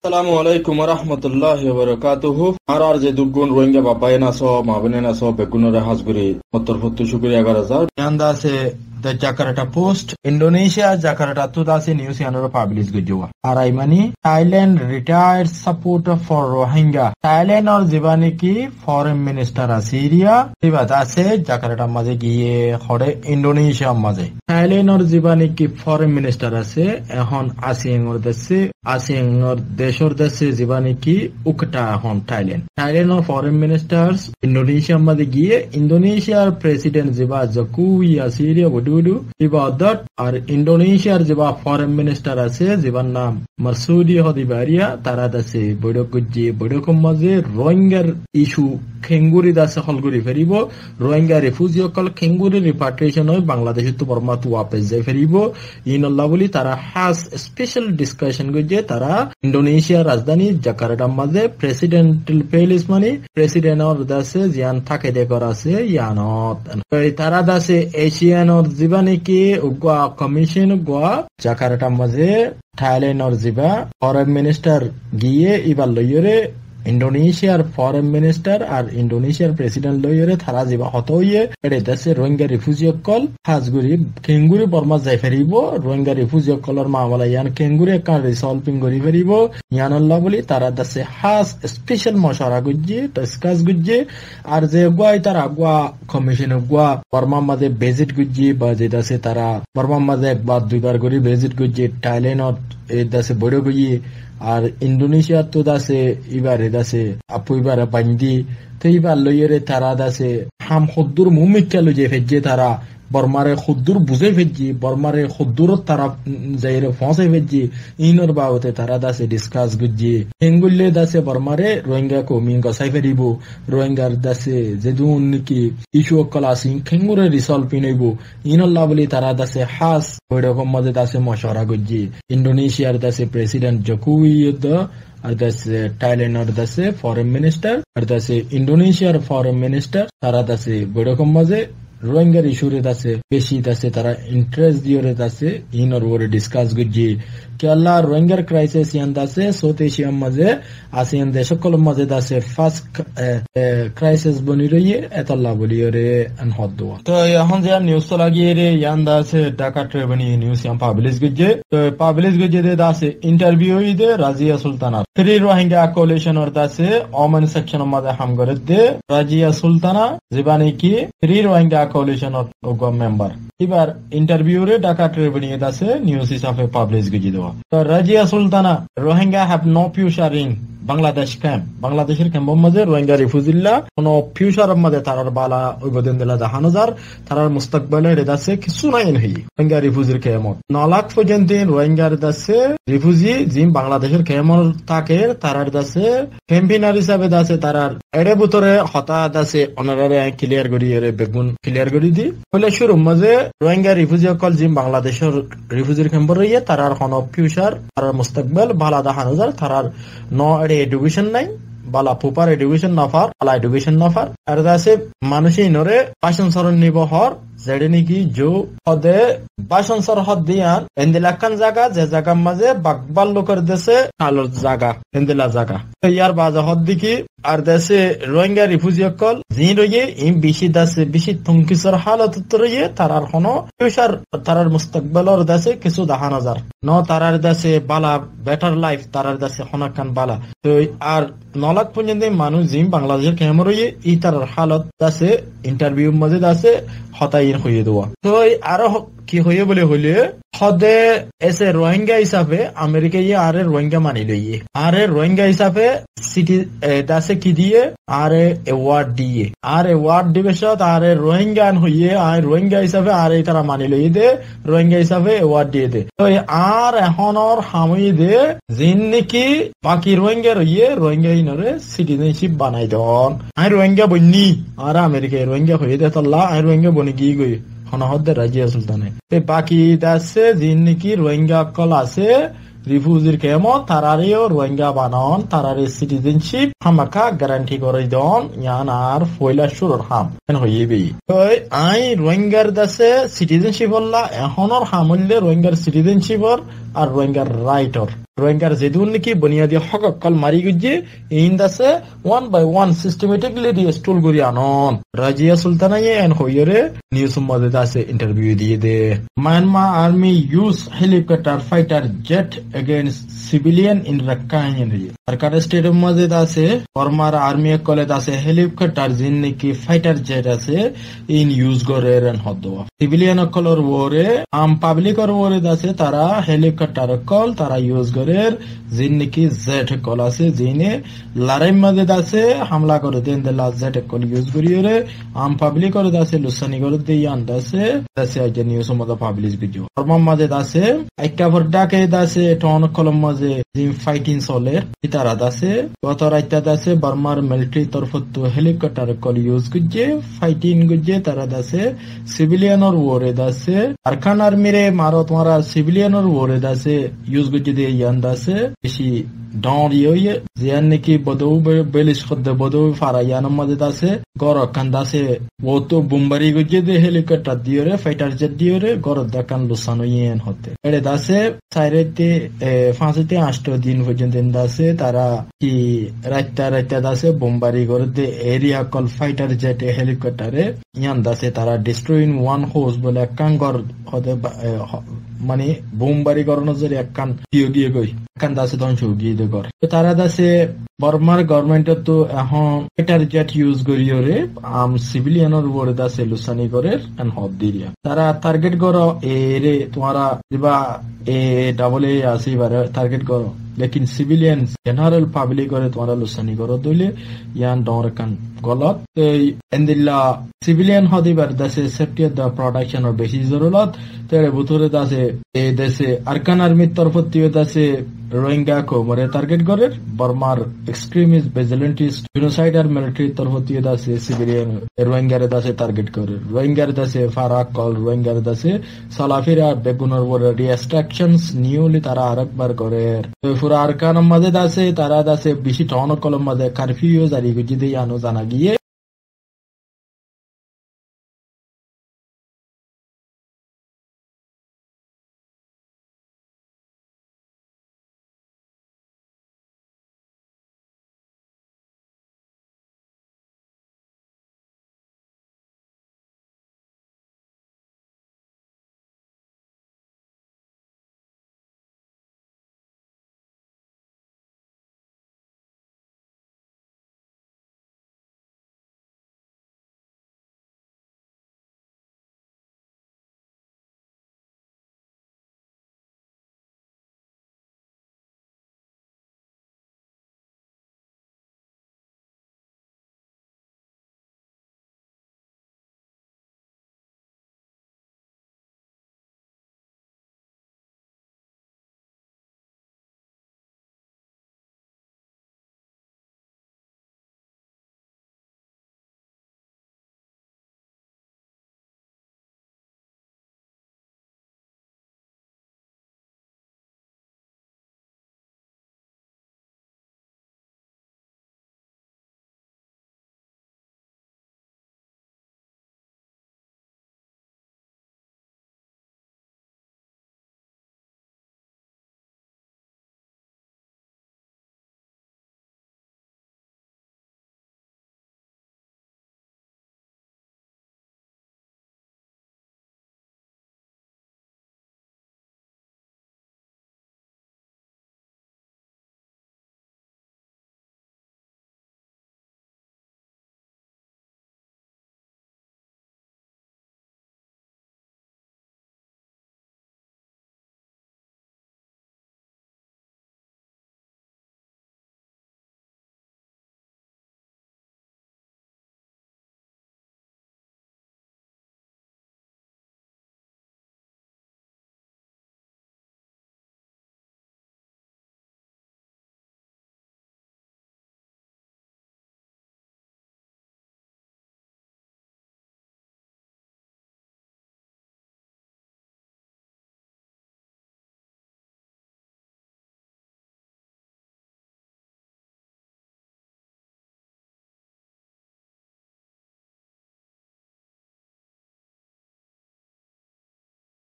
আসসালামু আলাইকুম ওয়া রাহমাতুল্লাহি ওয়া বারাকাতুহু। আর যে দুগুণ রোহিঙ্গা বাবাইনা সো মাবনেনা সো বেগুনরে হাজগুরি উত্তর ফুত্তু শুকরিয়া 11000 ইয়ান্দা আছে The Jakarta Post, Indonesia, Jakarta tudasi news yanoro publish gujwa. Araimani, Thailand retired supporter for Rohingya. Thailand or Zibani ki foreign minister Syria. Ibat ase Jakarta maze giye hore Indonesia maze. Thailand or Zibani ki foreign minister ase ehon asiengor deshor dese Zibani ki ukta ehon Thailand. Thailand or foreign ministers Indonesia maze giye Indonesia president Ziba Jokowi Syria ইবাদত আর ইন্দোনেশিয়ার যেবা foreign minister আছে যেবার নাম মাসুদি হদিবারিয়া তারা দাসে বৈঠক মাঝে রোহিঙ্গার issue খেঙ্গুরি দাসে হলগুরি ফেরিব Rohingya refugee অকল খেঙ্গুরি রিপাট্রিয়েশন হয় বাংলাদেশে তো বর্মা তো ওয়াপস যাই ফেরিব ইনল্লাহ বলি তারা হাস স্পেশাল ডিসকাশন গজে তারা ইন্দোনেশিয়ার রাজধানী জাকার্টার মাঝে প্রেসিডেন্টাল প্যালেস মানে প্রেসিডেন্টর দাসে জিয়ান থাকে দেখর আছে ইয়ানত তারা দাসে এশিয়ানর জীবানি কি উগা কমিশন গোয়া জাকার্টার মাঝে থাইল্যান্ডর জিবা ফরেন মিনিস্টার গিয়ে ইবার লইরে ইন্দোনেশিয়ার ফরেন মিনিস্টার আর ইন্দোনেশিয়ার প্রেসিডেন্ট লইরে থারা জিবা হত হইয়ে এড়ে দেশে রোহিঙ্গা রিফিউজি অকল হাজগুরি খেঙ্গুরি বর্মা যাই ফেরিব রোহিঙ্গা রিফিউজি অকলর মামলা ইয়ান খেঙ্গুরি একান রিসলভিং করি ফেরিব ইয়ানল্লাহ বলি তারা দেশে হাস স্পেশাল মশারা গুজ্জি ডিসকাস গুজ্জি আর যে গুয়াই তারা গুয়া কমিশন গুয়া বর্মা মাঝে ভিজিট গুজ্জি বা যে দেশে তারা বর্মা মাঝে একবার দুইবার করে ভিজিট গুজ্জি থাইল্যান্ড এই দেশে বড় গুজি আর ইন্দোনেশিয়া তো দাসে ইবারে দাসে আপু ইবারে বান্দি তো ইবার লইরে তারা দাসে হাম খুদ্দুর মুমিক্কালু যে ফেজে তারা বর্মারে খুদ্দুর বুঝে ফেজি বর্মারে খুদ্দুর তারা যাইরে ফসে ফেজি ইনর বাবতে তারা দাসে ডিসকাস গুজি হেঙ্গুল্লে দাসে বর্মারে রোহিঙ্গা কমি গসাই ফেরিব রোহিঙ্গার দাসে যেদুন কি ইস্যু অকল আসি খেঙ্গুরে রিসলভ পিনইব ইনল্লাহ বলি তারা দাসে হাস ওইরকম মধ্যে দাসে মশওয়ারা গুজি ইন্দোনেশিয়ার দাসে প্রেসিডেন্ট জোকোই আর দাসে থাইল্যান্ডের দাসে ফরেন মিনিস্টার আর দাসে ইন্দোনেশিয়ার ফরেন মিনিস্টার তারা দাসে ওইরকম মাঝে রোহিঙ্গার ইস্যুরে দাসে বেশি দাসে তারা ইন্টারেস্ট দিয়ে দাসে ইনর ওরে ডিসকাস গুজি কে আল্লাহ রোহিঙ্গার ক্রাইসিস ইয়ান দাসে সাউথ এশিয়ার মাঝে আসিয়ান দেশকল মাঝে দাসে ফার্স্ট ক্রাইসিস বনি রইয়ে এতাল্লাহ বলি রে আন হদ্দোয়া তো এখন যে নিউজ তো লাগিয়ে রে ইয়ান দাসে ঢাকা ট্রেবনি নিউজ ইয়ান পাবলিশ গুজি তো পাবলিশ গুজি দে দাসে ইন্টারভিউ দে Razia Sultana free Rohingya coalition অর দাসে ওমান সেকশন মাঝে হাম করে দে রাজিয়া সুলতানা জীবানি কি free Rohingya coalition of member. এবার ইন্টারভিউ রে ঢাকা ট্রিবিউন এ আছে নিউজ হিসাবে পাবলিশ গজি দেওয়া তো Razia Sultana Rohingya have no future in Bangladesh camp বাংলাদেশের ক্যাম্পের মধ্যে রোহিঙ্গা রিফিউজিল্লা কোন ফিউচারের মধ্যে তারার বালা ওইবদিন দিলা জাহানজার তারার মুস্তাকবালে রেদাসে কিছু নাই নেই রোহিঙ্গা রিফিউজির কেমন 9 লাখ পর্যন্ত রোহিঙ্গার দাসে রিফিউজি জিম বাংলাদেশের কেমন থাকে তারার দাসে ক্যাম্পিনার হিসাবে দাসে তারার এড়ে ভিতরে হতা দাসে অনারারে ক্লিয়ার করি এর বেগুন ক্লিয়ার করি দি বলে শুরু মাঝে রোহিঙ্গা রিফিউজি কল জিম বাংলাদেশের রিফিউজির ক্যাম্পের রইয়ে তারার কোন ফিউচার তারার মুস্তাকবাল বালা জাহানজার তারার ন এডুকেশন নাই বালা পুপার এডুকেশন নফার আলা এডুকেশন নফার আর দাসে মানুষই নরে পাশন সরণ নিব হর যেটা নাকি জো হদে বাসন সরহদ দিয়ান এন্দিলাকান জায়গা যে জায়গার মাঝে বাকবাল লোকের দেশে আলোর জায়গা এন্দিলা জায়গা ইয়ার বাজা হদ দিকি আর দেশে রোহিঙ্গা রিফিউজি অকল জি রয়ে ইম বেশি দাসে বেশি থংকিসর হালত রয়ে তারার হন ফিউচার তারার মুস্তাকবালর দেশে কিছু দেখা নজার ন তারার দেশে বালা বেটার লাইফ তারার দেশে হনাকান বালা তো আর 9 লাখ পর্যন্ত মানুষ জিম বাংলাদেশের কেমন রয়ে ই তারার হালত দাসে ইন্টারভিউ মাঝে দাসে হতাইন হয়ে দেওয়া তো আরো কি হয়ে বলে হলে হদে এসে রোহিঙ্গা হিসাবে আমেরিকা ইয়ে আরে রোহিঙ্গা মানি লইয়ে আরে রোহিঙ্গা হিসাবে সিটি দাসে কি দিয়ে আরে অ্যাওয়ার্ড দিয়ে আর অ্যাওয়ার্ড দিবে সাথ আরে রোহিঙ্গা হইয়ে আর রোহিঙ্গা হিসাবে আরে তারা মানি লইয়ে দে রোহিঙ্গা হিসাবে অ্যাওয়ার্ড দিয়ে দে তো আর এখন ওর হামই দে জিন নাকি বাকি রোহিঙ্গা রইয়ে রোহিঙ্গা ইনরে সিটিজেনশিপ বানাই দন আর রোহিঙ্গা বন্নি আর আমেরিকা রোহিঙ্গা হয়ে দে তল্লা আর রোহিঙ্গা বনি গিয়ে গই হনহদ্দে রাজিয়া সুলতানে বাকি দাসে জিন নাকি রোহিঙ্গা কল আছে রিফিউজির কেমন তারারিও রোহিঙ্গা বানন তারারি সিটিজেনশিপ হামাকা গ্যারান্টি করে দন ইয়ান আর ফয়লা শুরুর হাম এন হইবি আই রোহিঙ্গার দাসে সিটিজেনশিপ হল্লা এখনর হামুল্লে রোহিঙ্গার সিটিজেনশিপর আর রোহিঙ্গার রাইটর রোহিঙ্গার যেদুন নাকি বুনিয়াদী হক কল মারি গুজে ইন দাসে one by one systematically restore করি আনন রাজিয়া সুলতানা এন হইরে নিউজ মধ্যে দাসে ইন্টারভিউ দিয়ে they Myanmar army use helicopter fighter jet against civilian in Rakhine সরকার স্টেটের মধ্যে আছে বর্মার আর্মি কলে আছে হেলিকপ্টার জিন নাকি ফাইটার জেট আছে ইন ইউজ করে রেন হদ সিভিলিয়ান কলর ওরে আম পাবলিকর ওরে আছে তারা হেলিকপ্টার কল তারা ইউজ করে জিন নাকি জেট কল আছে জিনে লড়াই মধ্যে আছে হামলা করে দেন দেলা জেট কল ইউজ করিয়ে আম পাবলিকর আছে লুসানি করে দিয়ে আনদাছে আছে আজ নিউজ মধ্যে পাবলিশ ভিডিও বর্মার মধ্যে আছে একটা ভরডাকে আছে টন কলম মধ্যে জিম ফাইটিং চলে তারা আছে গত রাইতা আছে বর্মার মিলিটারি তরফত হেলিকপ্টার কল ইউজ করছে ফাইটিং করছে তারা আছে সিভিলিয়ানর ওরে আছে আরকান আর্মিরে মারো তোমারা সিভিলিয়ানর ওরে আছে ইউজ করছে দিয়ে ইয়ান আছে বেশি ডাউন ইয়ে জিয়ান নাকি বদৌ বেলিশ খদ্দে বদৌ ফারা ইয়ানের মধ্যে আছে গর কান্দা আছে ও তো বুম্বারি গজে দে হেলিকপ্টার দিয়ে ফাইটার জেট দিয়ে গর দেখান লুসানো ইয়েন হতে এড়ে দাসে সাইরেতে 5-8 দিন পর্যন্ত দাসে তারা কি রাইতা দাসে বুম্বারি করে দে এরিয়া কল ফাইটার জেট হেলিকপ্টারে ইয়ান দাসে তারা ডিস্ট্রয়িং ওয়ান হোস বলে কাঙ্গর হতে মানে বোমবারি করানোর জন্য একখান গিয়ে গই একখান দাসে ধ্বংস গিয়ে দে কর তারা দাসে বর্মার গভর্নমেন্টের তো এখন ফাইটার জেট ইউজ করিও রে আম সিভিলিয়ানের উপরে দাসে লুসানি করে হদ দিয়া তারা টার্গেট করো এ রে তোমারা দিবা এ ডাবল এ আসি বারে টার্গেট করো লেকিন সিভিলিয়ান জেনারেল পাবলিক করে তোমারা লুসানি করো দইলে ইয়ান ডর কান গলত এন্দিল্লা সিভিলিয়ান হদিবার দেশে safety of the protection or বেশি জরুরত তেরে ভিতরে দাসে এই দেশে আরকান আর্মির তরফ থেকে দাসে রোহিঙ্গা কো মরে টার্গেট করে বর্মার এক্সট্রিমিস্ট ভিজিলেন্টিস্ট জেনোসাইডার মিলিটারি তরফ থেকে দাসে সিভিলিয়ান রোহিঙ্গার দাসে টার্গেট করে রোহিঙ্গার দাসে ফারাক কল রোহিঙ্গার দাসে সালাফিরা বেগুনের উপরে রিস্ট্রিকশনস নিউলি তারা আরেকবার করে পুরো আরকান মধ্যে দাসে তারা দাসে বেশি টাউন কলম মধ্যে কারফিউ জারি করে দিয়ে আনো জানা গিয়ে